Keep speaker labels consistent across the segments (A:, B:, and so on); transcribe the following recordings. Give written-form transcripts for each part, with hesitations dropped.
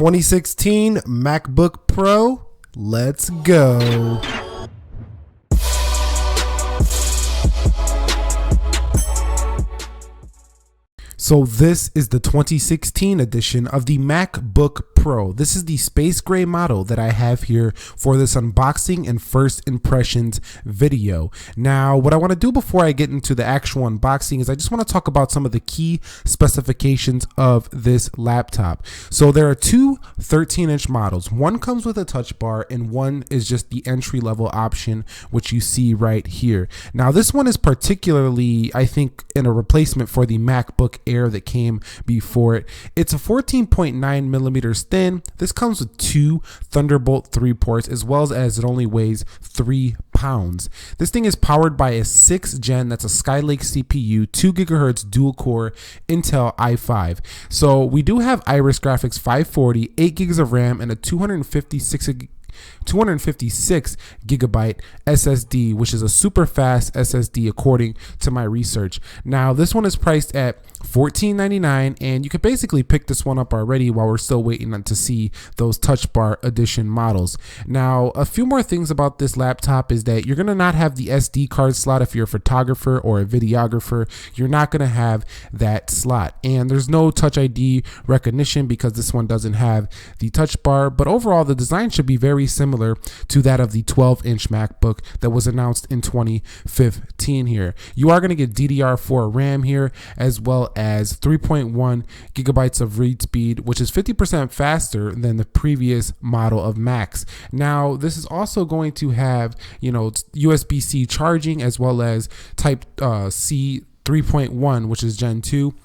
A: 2016 MacBook Pro. Let's go. So this is the 2016 edition of the MacBook Pro. This is the space gray model that I have here for this unboxing and first impressions video. Now, what I want to do before I get into the actual unboxing is I just want to talk about some of the key specifications of this laptop. So there are two 13-inch models. One comes with a touch bar and one is just the entry-level option, which you see right here. Now, this one is particularly, I think, in a replacement for the MacBook Air that came before it. It's a 14.9 millimeters thin. This comes with two Thunderbolt 3 ports, as well as it only weighs 3 pounds. This thing is powered by a 6th gen, that's a Skylake CPU, 2 gigahertz dual core Intel i5. So we do have Iris Graphics 540, 8 gigs of RAM, and a 256 gigabyte SSD, which is a super fast SSD according to my research. Now, this one is priced at $14.99, and you can basically pick this one up already while we're still waiting to see those touch bar edition models. Now, a few more things about this laptop is that you're going to not have the SD card slot. If you're a photographer or a videographer, you're not going to have that slot, and there's no Touch ID recognition because this one doesn't have the touch bar. But overall, the design should be very similar to that of the 12-inch MacBook that was announced in 2015 here. You are going to get DDR4 RAM here, as well as 3.1 gigabytes of read speed, which is 50% faster than the previous model of Macs. Now, this is also going to have, USB-C charging, as well as Type C 3.1, which is Gen 2.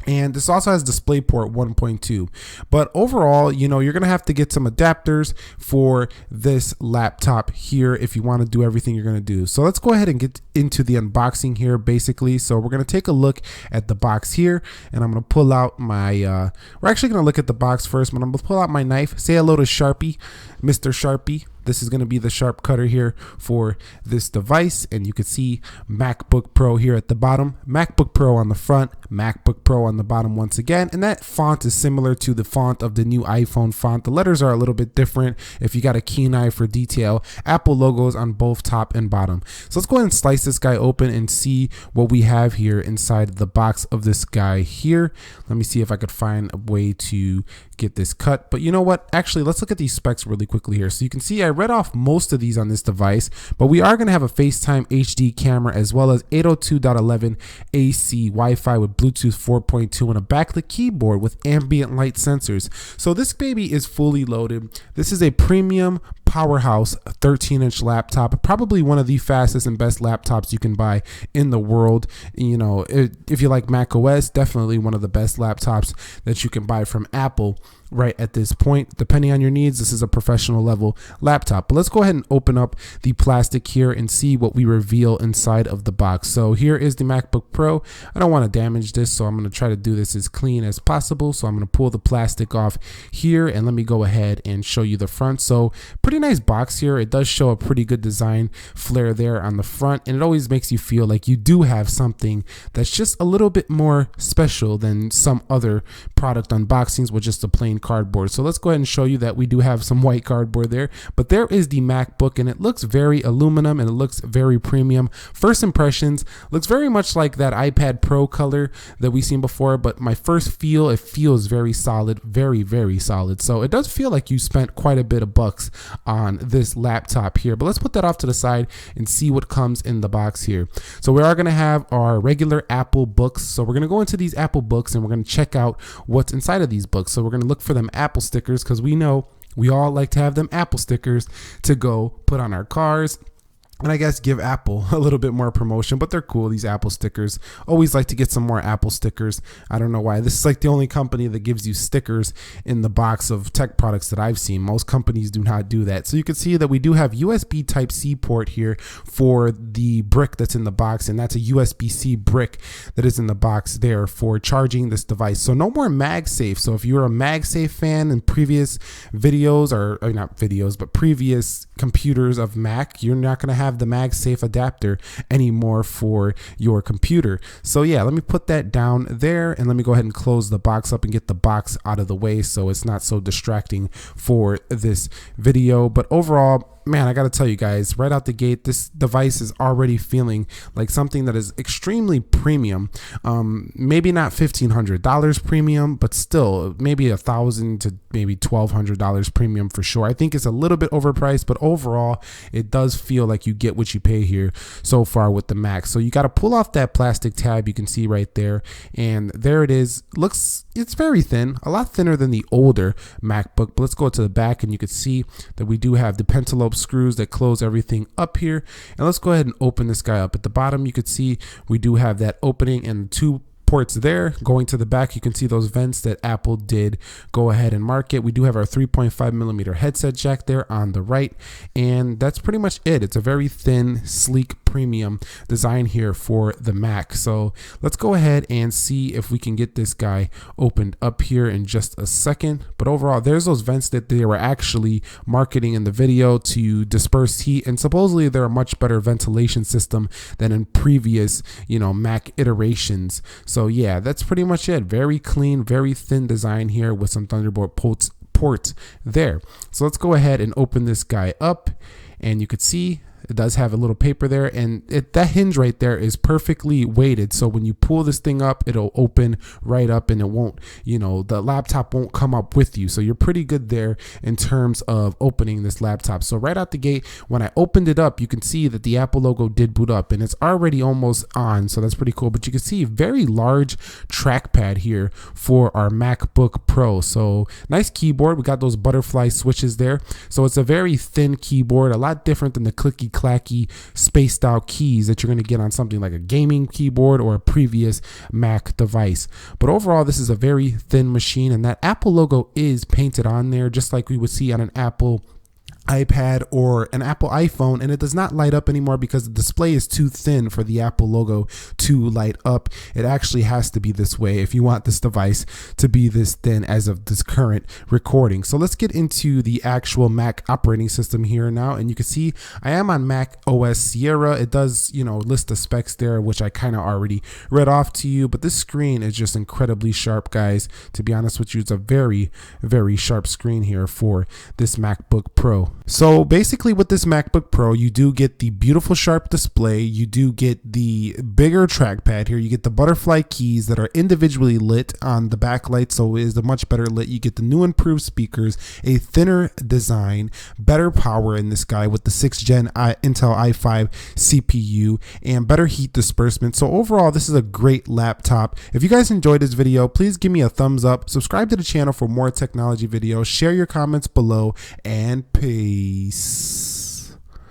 A: And this also has DisplayPort 1.2. But overall, you're going to have to get some adapters for this laptop here if you want to do everything you're going to do. So let's go ahead and get into the unboxing here, basically. So we're going to take a look at the box here, and I'm going to pull out my, we're actually going to look at the box first, but I'm going to pull out my knife. Say hello to Sharpie, Mr. Sharpie. This is going to be the sharp cutter here for this device, and you can see MacBook Pro here at the bottom, MacBook Pro on the front, MacBook Pro on the bottom once again, and that font is similar to the font of the new iPhone font. The letters are a little bit different if you got a keen eye for detail. Apple logos on both top and bottom. So let's go ahead and slice this guy open and see what we have here inside the box of this guy here. Let me see if I could find a way to get this cut, but you know what, actually let's look at these specs really quickly here. So you can see I read off most of these on this device, but we are going to have a FaceTime HD camera, as well as 802.11 AC Wi-Fi with Bluetooth 4.2 and a backlit keyboard with ambient light sensors. So this baby is fully loaded. This is a premium powerhouse 13-inch laptop, probably one of the fastest and best laptops you can buy in the world. If you like Mac OS, definitely one of the best laptops that you can buy from Apple right at this point. Depending on your needs, this is a professional level laptop. But let's go ahead and open up the plastic here and see what we reveal inside of the box. So here is the MacBook Pro. I don't want to damage this, so I'm going to try to do this as clean as possible. So I'm going to pull the plastic off here, and let me go ahead and show you the front. So pretty nice box here. It does show a pretty good design flair there on the front, and it always makes you feel like you do have something that's just a little bit more special than some other product unboxings with just a plain cardboard. So let's go ahead and show you that we do have some white cardboard there, but there is the MacBook, and it looks very aluminum and it looks very premium. First impressions, looks very much like that iPad Pro color that we've seen before, but my first feel, it feels very solid, very, very solid. So it does feel like you spent quite a bit of bucks on this laptop here, but let's put that off to the side and see what comes in the box here. So we are going to have our regular Apple books. So we're going to go into these Apple books and we're going to check out what's inside of these books. So we're going to look for them Apple stickers, because we know we all like to have them Apple stickers to go put on our cars. And I guess give Apple a little bit more promotion, but they're cool, these Apple stickers. Always like to get some more Apple stickers. I don't know why. This is like the only company that gives you stickers in the box of tech products that I've seen. Most companies do not do that. So you can see that we do have USB Type-C port here for the brick that's in the box, and that's a USB-C brick that is in the box there for charging this device. So no more MagSafe. So if you're a MagSafe fan in previous videos, or not videos, but previous computers of Mac, you're not going to have have the MagSafe adapter anymore for your computer. So yeah, let me put that down there, and let me go ahead and close the box up and get the box out of the way so it's not so distracting for this video. But overall, man, I gotta tell you guys, right out the gate, this device is already feeling like something that is extremely premium. Maybe not $1,500 premium, but still maybe $1,000 to maybe $1,200 premium for sure. I think it's a little bit overpriced, but overall, it does feel like you get what you pay here so far with the Mac. So you gotta pull off that plastic tab you can see right there, and there it is. It's very thin, a lot thinner than the older MacBook. But let's go to the back, and you can see that we do have the pentalobe screws that close everything up here. And let's go ahead and open this guy up. At the bottom, you could see we do have that opening and two ports there. Going to the back, you can see those vents that Apple did go ahead and mark it. We do have our 3.5mm headset jack there on the right, and that's pretty much it. It's a very thin, sleek, premium design here for the Mac. So let's go ahead and see if we can get this guy opened up here in just a second. But overall, there's those vents that they were actually marketing in the video to disperse heat, and supposedly they're a much better ventilation system than in previous, Mac iterations. So yeah, that's pretty much it. Very clean, very thin design here with some Thunderbolt ports there. So let's go ahead and open this guy up, and you could see it does have a little paper there, and that hinge right there is perfectly weighted. So when you pull this thing up, it'll open right up, and it won't, the laptop won't come up with you. So you're pretty good there in terms of opening this laptop. So right out the gate, when I opened it up, you can see that the Apple logo did boot up, and it's already almost on. So that's pretty cool. But you can see very large trackpad here for our MacBook Pro. So nice keyboard. We got those butterfly switches there. So it's a very thin keyboard, a lot different than the clicky clacky spaced out keys that you're going to get on something like a gaming keyboard or a previous Mac device. But overall, this is a very thin machine, and that Apple logo is painted on there just like we would see on an Apple iPad or an Apple iPhone, and it does not light up anymore because the display is too thin for the Apple logo to light up. It actually has to be this way if you want this device to be this thin as of this current recording. So let's get into the actual Mac operating system here now, and you can see I am on Mac OS Sierra. It does, list the specs there, which I kind of already read off to you, but this screen is just incredibly sharp, guys. To be honest with you, it's a very, very sharp screen here for this MacBook Pro. So basically with this MacBook Pro, you do get the beautiful sharp display, you do get the bigger trackpad here, you get the butterfly keys that are individually lit on the backlight, so it is a much better lit. You get the new improved speakers, a thinner design, better power in this guy with the 6th gen Intel i5 CPU, and better heat disbursement. So overall, this is a great laptop. If you guys enjoyed this video, please give me a thumbs up, subscribe to the channel for more technology videos, share your comments below, and peace.